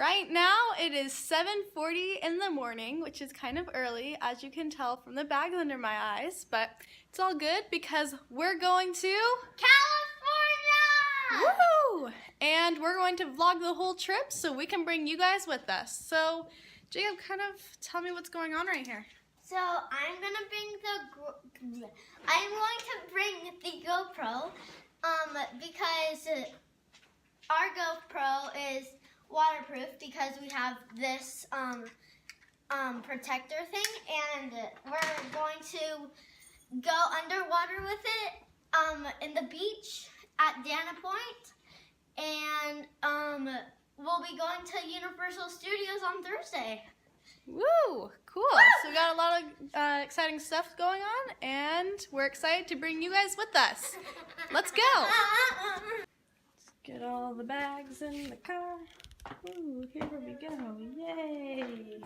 Right now it is 7:40 in the morning, which is kind of early, as you can tell from the bags under my eyes, but it's all good because we're going to California! Woohoo! And we're going to vlog the whole trip so we can bring you guys with us. So, Jacob, kind of tell me what's going on right here. So I'm going to bring the GoPro because our GoPro is waterproof because we have this protector thing, and we're going to go underwater with it in the beach at Dana Point, and we'll be going to Universal Studios on Thursday. Woo! Cool. So we got a lot of exciting stuff going on, and we're excited to bring you guys with us. Let's go! Let's get all the bags in the car. Ooh, here we go. Yay!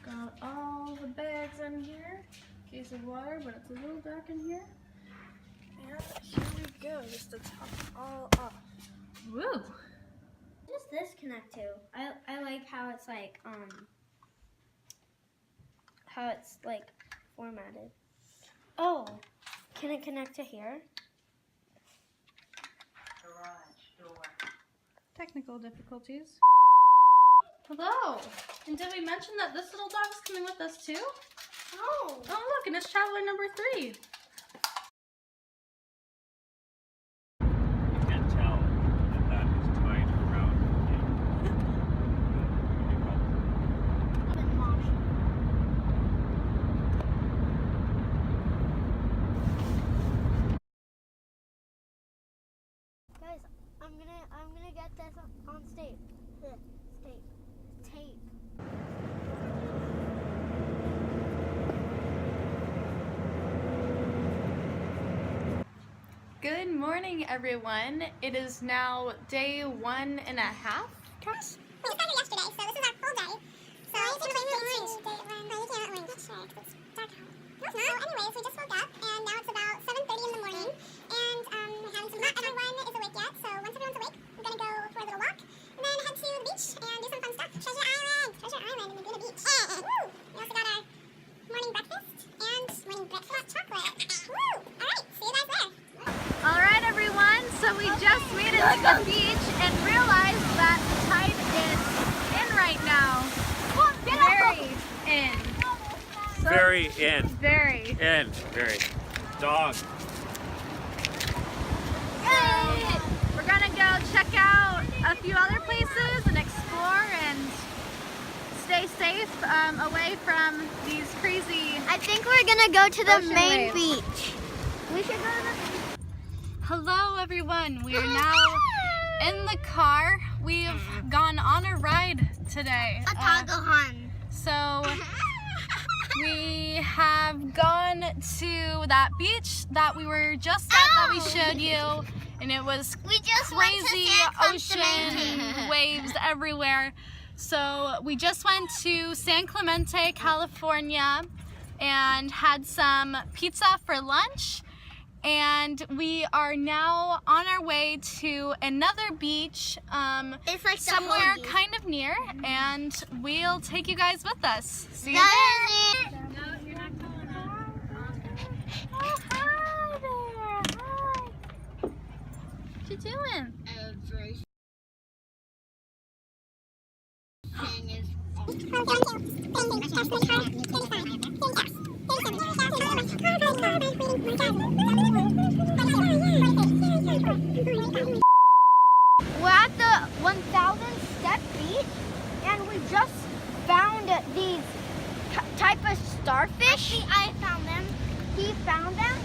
Got all the bags in here. Case of water, but it's a little dark in here. And here we go, just to top it all off. Woo! What does this connect to? I like how it's formatted. Oh, can it connect to here? Technical difficulties. Hello! And did we mention that this little dog is coming with us too? Oh! Oh look, and it's traveler number 3. You can tell that is tied around Guys, I'm gonna get this on tape. Tape. Good morning, everyone. It is now day 1.5. We started yesterday, so this is our full day. So you can't blame orange. No, you can't orange. Sure, because it's dark out. No, it's not. So anyways, we just woke up, and now it's about 7:30 in the morning, and we're having some. Not everyone is awake yet, so once everyone's awake, we're gonna go for a little walk, and then head to the beach and do some fun stuff. Treasure Island in Laguna Beach. Woo! We also got our morning breakfast and morning breakfast chocolate. Woo! All right, see you guys there. All right, everyone. So we just made it to the beach and realized that the tide is in right now. Very in. So very in. Very. In. Very. Dog. Yay! We're gonna go check out a few other places and explore and stay safe away from these crazy. I think we're gonna go to the Ocean main waves. beach. We should go to the. Hello, everyone. We are now in the car. We've gone on a ride today. A Tagahan. So we have gone to that beach that we were just at that we showed you, and it was We just crazy went to San Clemente. ocean waves everywhere. So we just went to San Clemente, California, and had some pizza for lunch. And we are now on our way to another beach It's like somewhere the kind of near, and we'll take you guys with us. See you there. there. No, you're not going on. Oh, hi there. Hi. What you doing? We're at the 1,000 step beach, and we just found these type of starfish. I found them. He found them,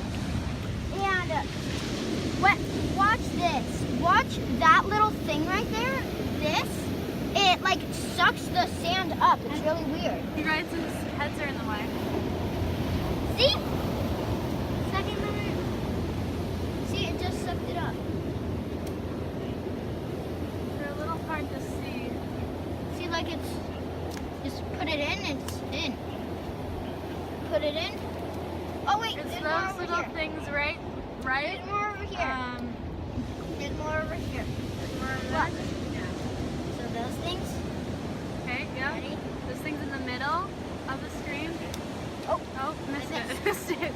and watch this. Watch that little thing right there. It like sucks the sand up. It's really weird. You guys' heads are in the way. See? Second minute. See, it just sucked it up. They're a little hard to see. See, like it's just put it in, it's in. Put it in. Oh wait, It's there's more those over little here. things, right? Right? There's more over here. There's more over here. More of What? that? those things. Okay, yeah. Ready? This thing's in the middle of the screen. Oh, Missed I it. Missed it.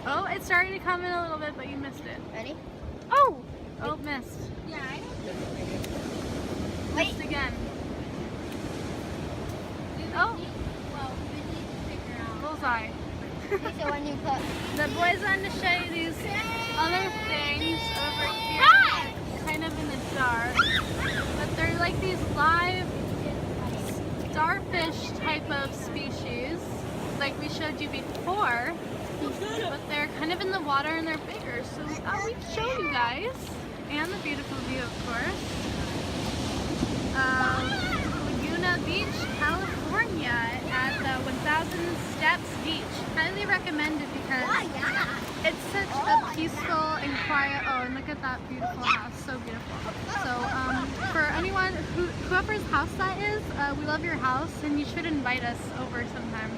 Oh, it's starting to come in a little bit, but you missed it. ready? Oh, missed. Yeah, I don't Missed again. Oh, Well, we need to figure out. bullseye. So when you put. The boys wanted to show you these other things over here, Hi! kind of in the dark. But they're like these live starfish type of species, like we showed you before. But they're kind of in the water and they're bigger, so we thought we'd show you guys. And the beautiful view, of course. Laguna Beach, California at the 1000 Steps Beach. Highly recommended because it's such a peaceful and quiet. Oh, and look at that beautiful house. So beautiful. So for anyone, whoever's house that is, we love your house and you should invite us over sometime.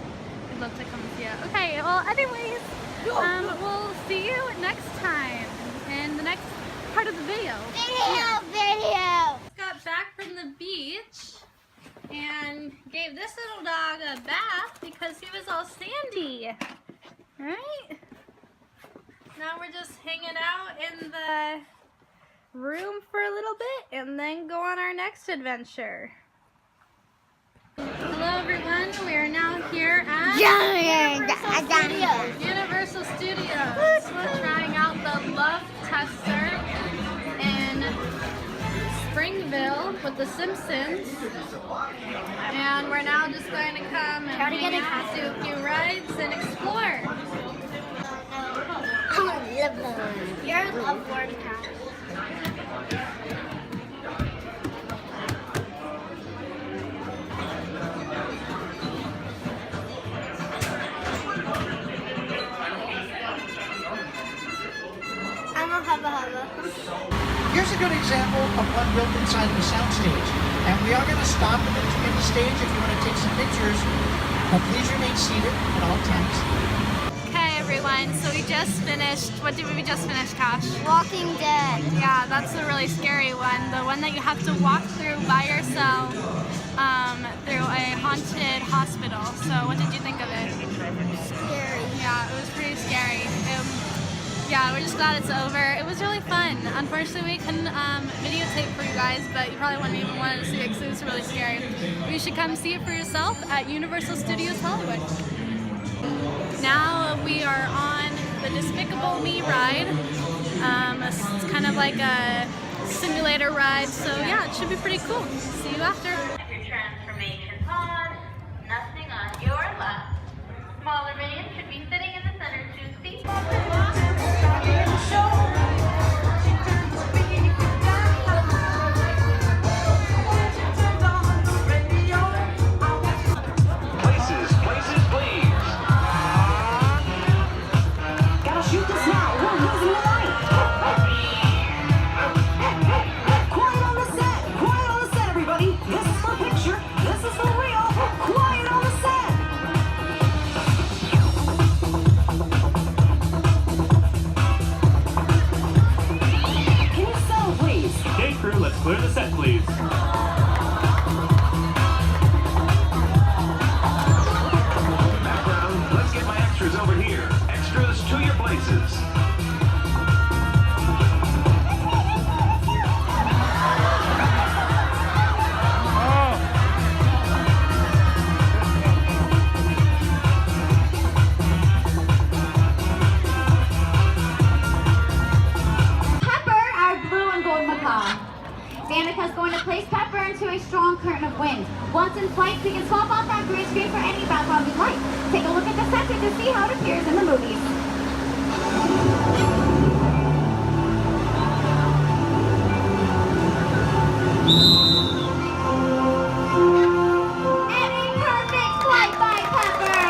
We'd love to come see it. Okay, well anyways, we'll see you next time in the next part of the video. Video! Got back from the beach and gave this little dog a bath because he was all sandy. Right? Now we're just hanging out in the room for a little bit and then go on our next adventure. Hello everyone, we are now here at Universal Studios. We're trying out the Love Tester in Springville with the Simpsons. And we're now just going to come and hang out, do a few rides and explore. You're a Loveborn cat. I'm a hubba. Here's a good example of one built inside of a soundstage. And we are going to stop in the stage if you want to take some pictures. But please remain seated at all times. Okay everyone, so we just finished, what did we just finish, Cash? Walking Dead. Yeah, that's the really scary one. The one that you have to walk through by yourself through a haunted hospital. So what did you think of it? Scary. Yeah, it was pretty scary. Yeah, we're just glad it's over. It was really fun. Unfortunately, we couldn't videotape for you guys, but you probably wouldn't even want to see it because it was really scary. You should come see it for yourself at Universal Studios Hollywood. Now we are on the Despicable Me ride. It's kind of like a simulator ride, so yeah, it should be pretty cool. See you after. Your transformation pod, nothing on your left. Smaller minions should be sitting in the center 2 seats. Places, please. Gotta shoot this now. We're losing the light. Quiet on the set, everybody. This is for picture. This is for real. Quiet on the set. Can you settle, please? Okay, crew, let's clear the set, please. Background, let's get my extras over here. Extras to your places. Pepper, our blue and gold macaw. Danica's going to place Pepper into a strong current of wind. Once in flight, we can swap off that green screen for any background we'd like. Take a look at the setting to see how it appears in the movies. And a perfect flight by Pepper!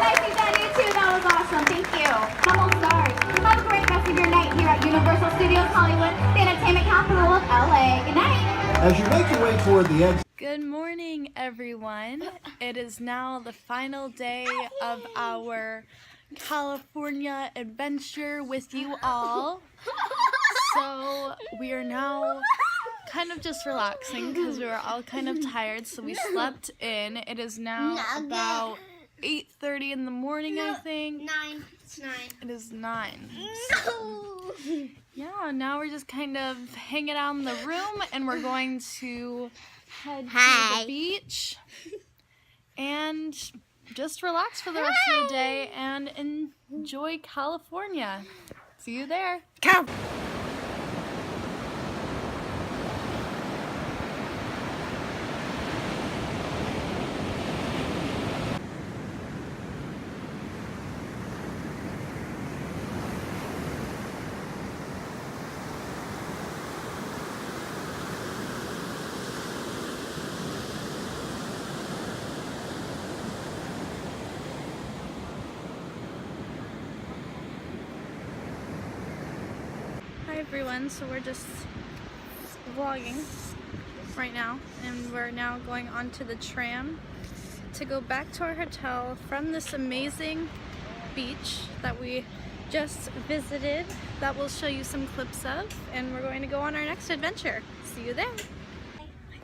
Nicely done, you two. That was awesome. Thank you. Humble stars. Have a great rest of your night here at Universal Studios Hollywood, the entertainment capital of LA. Good night. As you make your way toward the exit, Good morning, everyone. It is now the final day of our California adventure with you all. So we are now kind of just relaxing because we were all kind of tired, so we slept in. It is now about 8:30 in the morning, I think. 9. It's 9. It is 9. So, yeah, now we're just kind of hanging out in the room, and we're going to head to the beach and just relax for the rest of the day and enjoy California. See you there. Come. Hi everyone, so we're just vlogging right now, and we're now going onto the tram to go back to our hotel from this amazing beach that we just visited, that we'll show you some clips of, and we're going to go on our next adventure. See you there.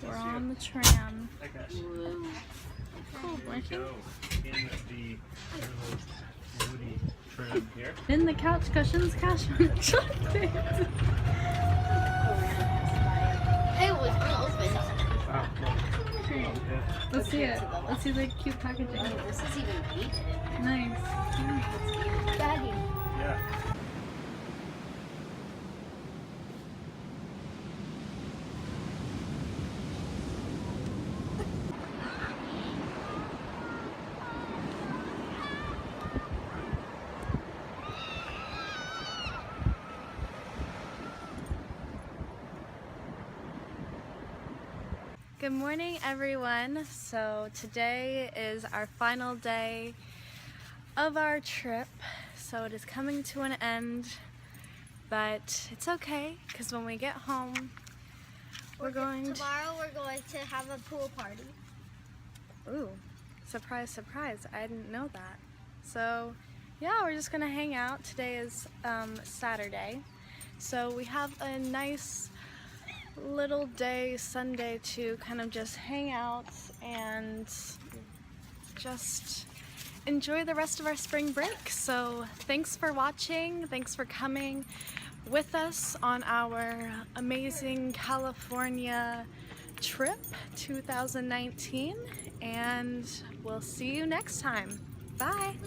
We're on the tram. Cool, working. In the couch cushions, cash on chocolate. It was open. Let's see it. Let's see the cute packaging. This is even painted. Nice. Daddy. Yeah. Good morning, everyone. So today is our final day of our trip. So it is coming to an end, but it's okay because when we get home, Tomorrow we're going to have a pool party. Ooh, surprise, surprise. I didn't know that. So yeah, we're just gonna hang out. Today is Saturday. So we have a nice little day, Sunday, to kind of just hang out and just enjoy the rest of our spring break. So thanks for watching. Thanks for coming with us on our amazing California trip 2019, and we'll see you next time. Bye.